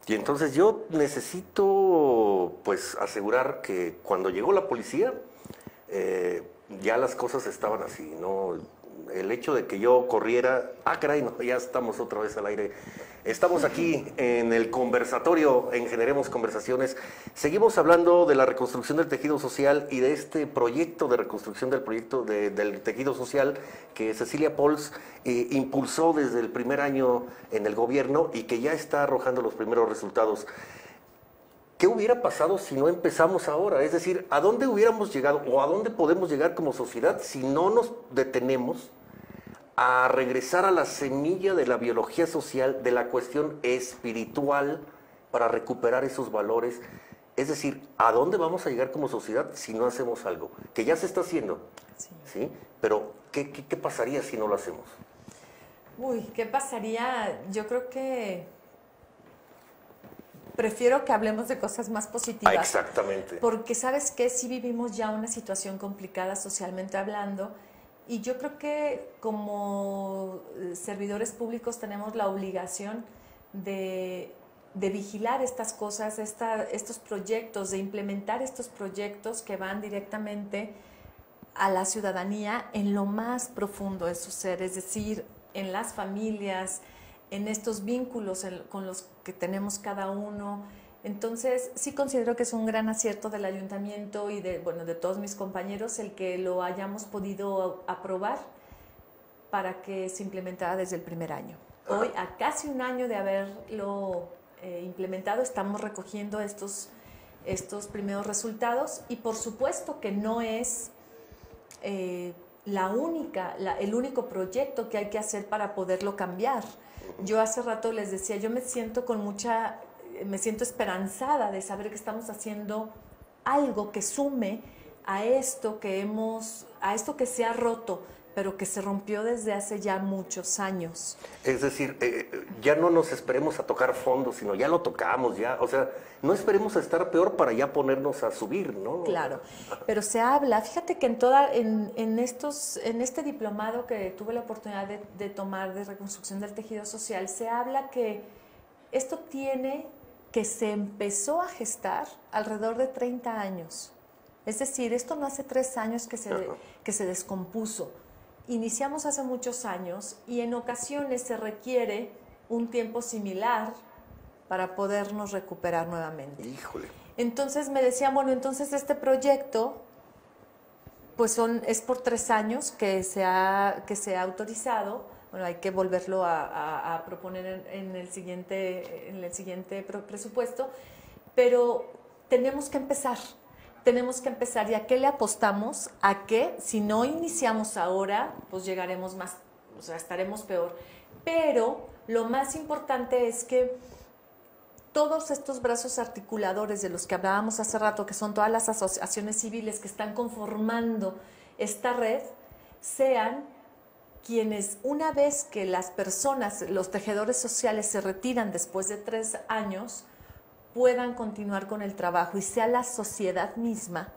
Y entonces yo necesito, pues, asegurar que cuando llegó la policía, eh, ya las cosas estaban así, ¿no? El hecho de que yo corriera, caray, no, ya estamos otra vez al aire. Estamos aquí en el conversatorio, en Generemos Conversaciones. Seguimos hablando de la reconstrucción del tejido social y de este proyecto de reconstrucción del proyecto del tejido social que Cecilia Pols impulsó desde el primer año en el gobierno y que ya está arrojando los primeros resultados. ¿Qué hubiera pasado si no empezamos ahora? Es decir, ¿a dónde hubiéramos llegado o a dónde podemos llegar como sociedad si no nos detenemos a regresar a la semilla de la biología social, de la cuestión espiritual, para recuperar esos valores? Es decir, ¿a dónde vamos a llegar como sociedad si no hacemos algo? Que ya se está haciendo, Sí. ¿sí? Pero, ¿qué pasaría si no lo hacemos? Uy, ¿qué pasaría? Yo creo que prefiero que hablemos de cosas más positivas. Exactamente. Porque, ¿sabes qué? Sí vivimos ya una situación complicada socialmente hablando, y yo creo que como servidores públicos tenemos la obligación de vigilar estas cosas, estos proyectos, de implementar estos proyectos que van directamente a la ciudadanía en lo más profundo de su ser, es decir, en las familias, en estos vínculos con los que tenemos cada uno. Entonces, sí considero que es un gran acierto del ayuntamiento y de todos mis compañeros el que lo hayamos podido aprobar para que se implementara desde el primer año. Hoy, a casi un año de haberlo implementado, estamos recogiendo estos primeros resultados, y por supuesto que no es el único proyecto que hay que hacer para poderlo cambiar. Yo hace rato les decía, yo me siento esperanzada de saber que estamos haciendo algo que sume a esto que se ha roto, pero que se rompió desde hace ya muchos años. Es decir, ya no nos esperemos a tocar fondo, sino ya lo tocamos, ya. O sea, no esperemos a estar peor para ya ponernos a subir, ¿no? Claro, pero se habla, fíjate que en este diplomado que tuve la oportunidad de tomar de reconstrucción del tejido social, se habla que que se empezó a gestar alrededor de 30 años. Es decir, esto no hace 3 años que se descompuso. Iniciamos hace muchos años, y en ocasiones se requiere un tiempo similar para podernos recuperar nuevamente. Híjole. Entonces me decían, bueno, entonces este proyecto pues es por 3 años que se ha autorizado. Bueno, hay que volverlo a proponer en el siguiente presupuesto, pero tenemos que empezar. ¿Y a qué le apostamos? A que si no iniciamos ahora, pues llegaremos más, o sea, estaremos peor. Pero lo más importante es que todos estos brazos articuladores de los que hablábamos hace rato, que son todas las asociaciones civiles que están conformando esta red, sean quienes, una vez que las personas, los tejedores sociales, se retiran después de 3 años, puedan continuar con el trabajo, y sea la sociedad misma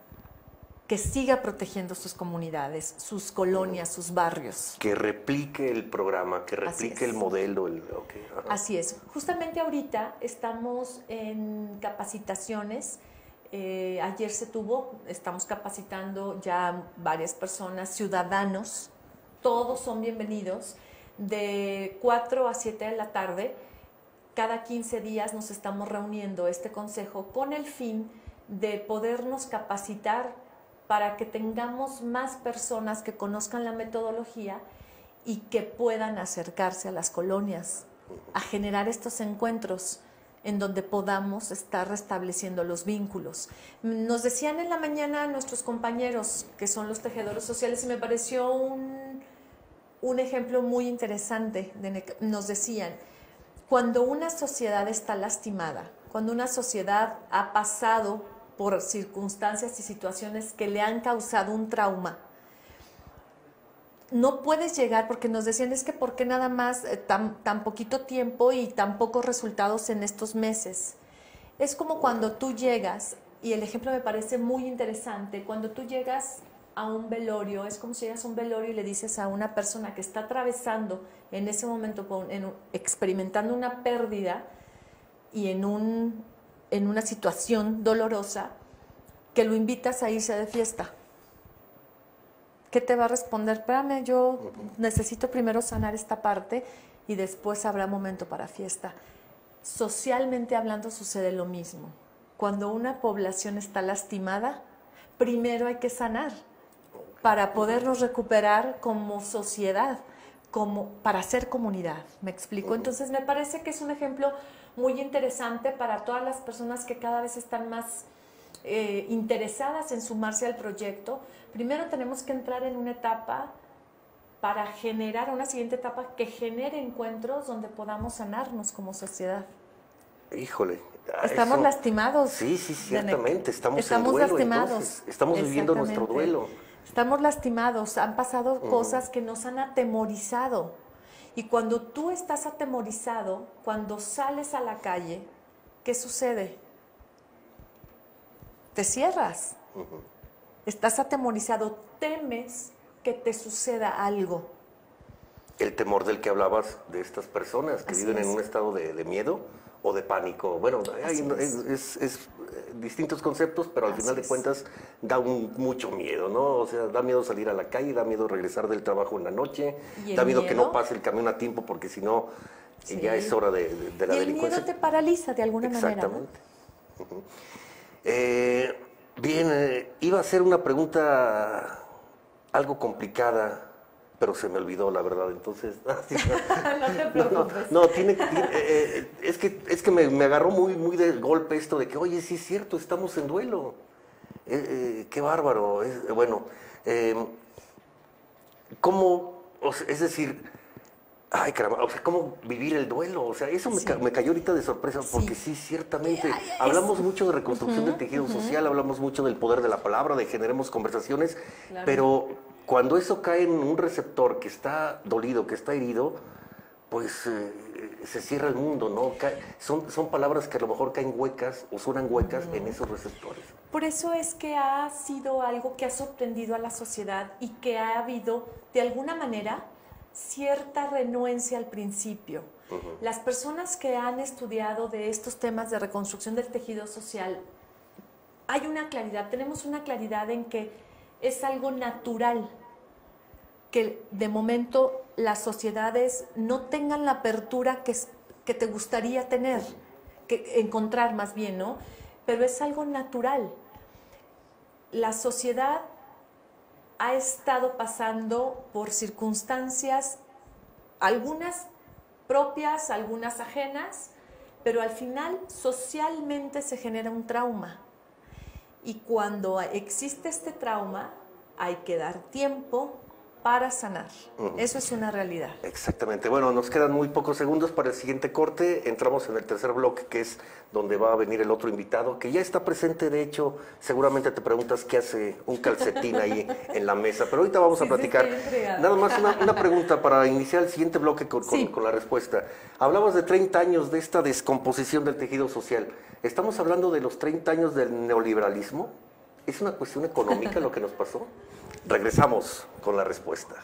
que siga protegiendo sus comunidades, sus colonias, sus barrios. Que replique el programa, que replique el modelo. Así es. Justamente ahorita estamos en capacitaciones. Ayer estamos capacitando ya varias personas, ciudadanos, todos son bienvenidos, de 4 a 7 de la tarde. Cada 15 días nos estamos reuniendo este consejo con el fin de podernos capacitar para que tengamos más personas que conozcan la metodología y que puedan acercarse a las colonias, a generar estos encuentros en donde podamos estar restableciendo los vínculos. Nos decían en la mañana nuestros compañeros, que son los tejedores sociales, y me pareció un ejemplo muy interesante. Nos decían, cuando una sociedad está lastimada, cuando una sociedad ha pasado por circunstancias y situaciones que le han causado un trauma, no puedes llegar, porque nos decían, es que ¿por qué nada más tan poquito tiempo y tan pocos resultados en estos meses? Es como cuando tú llegas, y el ejemplo me parece muy interesante, cuando tú llegas a un velorio, es como si llegas a un velorio y le dices a una persona que está atravesando en ese momento, experimentando una pérdida, y en una situación dolorosa, que lo invitas a irse de fiesta. ¿Qué te va a responder? Espérame, yo necesito primero sanar esta parte y después habrá momento para fiesta. Socialmente hablando sucede lo mismo. Cuando una población está lastimada, primero hay que sanar para podernos recuperar como sociedad, para ser comunidad. ¿Me explico? Entonces me parece que es un ejemplo muy interesante para todas las personas que cada vez están más interesadas en sumarse al proyecto. Primero tenemos que entrar en una etapa para generar una siguiente etapa que genere encuentros donde podamos sanarnos como sociedad. Híjole. Estamos lastimados. Sí, ciertamente. Estamos en duelo, lastimados. Entonces, estamos viviendo nuestro duelo. Estamos lastimados. Han pasado cosas que nos han atemorizado. Y cuando tú estás atemorizado, cuando sales a la calle, ¿qué sucede? Te cierras. Estás atemorizado, temes que te suceda algo. El temor del que hablabas de estas personas que viven en un estado de miedo o de pánico. Bueno, es distintos conceptos, pero al final de cuentas da mucho miedo, ¿no? O sea, da miedo salir a la calle, da miedo regresar del trabajo en la noche, da miedo que no pase el camión a tiempo porque si no ya es hora de la delincuencia. Y el miedo te paraliza de alguna manera, ¿no? Exactamente. Bien, iba a hacer una pregunta algo complicada, pero se me olvidó, la verdad, entonces... No te preocupes. No, es que me agarró muy de golpe esto de que, oye, sí es cierto, estamos en duelo. Qué bárbaro. Bueno, ¿cómo, es decir... Ay, caramba, o sea, ¿cómo vivir el duelo? O sea, eso me cayó ahorita de sorpresa, porque sí, ciertamente, hablamos mucho de reconstrucción del tejido social, hablamos mucho del poder de la palabra, de generemos conversaciones, pero cuando eso cae en un receptor que está dolido, que está herido, pues se cierra el mundo, ¿no? Son palabras que a lo mejor caen huecas o suenan huecas en esos receptores. Por eso es que ha sido algo que ha sorprendido a la sociedad y que ha habido, de alguna manera, cierta renuencia al principio. Las personas que han estudiado de estos temas de reconstrucción del tejido social, hay una claridad, tenemos una claridad en que es algo natural que de momento las sociedades no tengan la apertura que te gustaría tener, que encontrar más bien, ¿no? Pero es algo natural. La sociedad ha estado pasando por circunstancias, algunas propias, algunas ajenas, pero al final socialmente se genera un trauma. Y cuando existe este trauma, hay que dar tiempo para sanar. Eso es una realidad. Exactamente. Bueno, nos quedan muy pocos segundos para el siguiente corte. Entramos en el tercer bloque, que es donde va a venir el otro invitado, que ya está presente. De hecho, seguramente te preguntas qué hace un calcetín ahí en la mesa. Pero ahorita vamos a platicar. Nada más una pregunta para iniciar el siguiente bloque con la respuesta. Hablabas de 30 años de esta descomposición del tejido social. ¿Estamos hablando de los 30 años del neoliberalismo? ¿Es una cuestión económica lo que nos pasó? Regresamos con la respuesta.